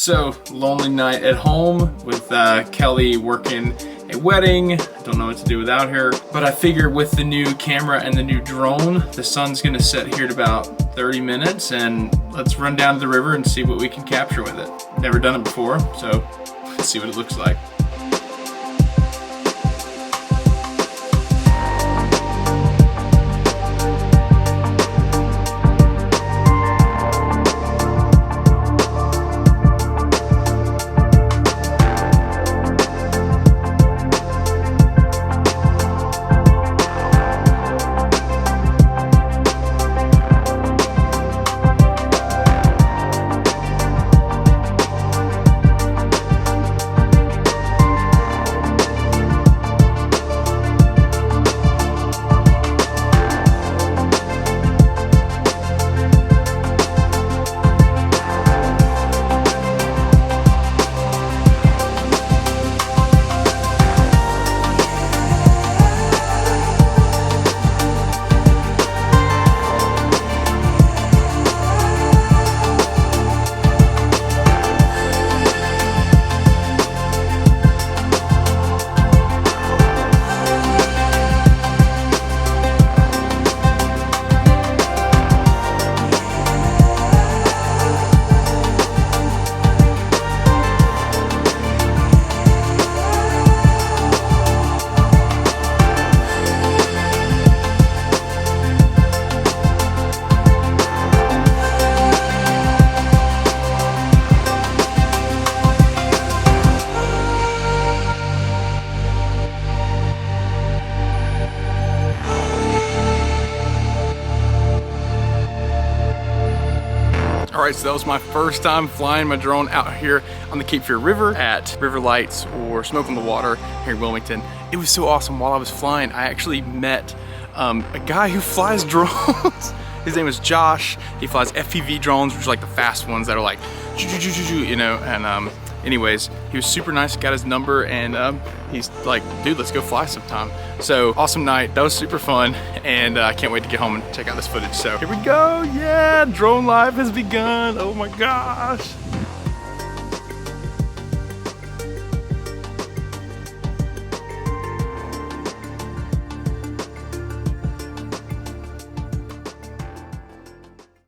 So, lonely night at home with Kelly working a wedding. Don't know what to do without her. But I figure with the new camera and the new drone, the sun's gonna set here in about 30 minutes, and let's run down to the river and see what we can capture with it. Never done it before, so let's see what it looks like. Alright, so that was my first time flying my drone out here on the Cape Fear River at River Lights or Smoke on the Water here in Wilmington. It was so awesome. While I was flying, I actually met a guy who flies drones. His name is Josh. He flies FPV drones, which are like the fast ones that are like, you know, and anyways, he was super nice, got his number, and he's like, dude, let's go fly sometime. So, awesome night, that was super fun, and I can't wait to get home and check out this footage. So, here we go, yeah, drone life has begun, oh my gosh.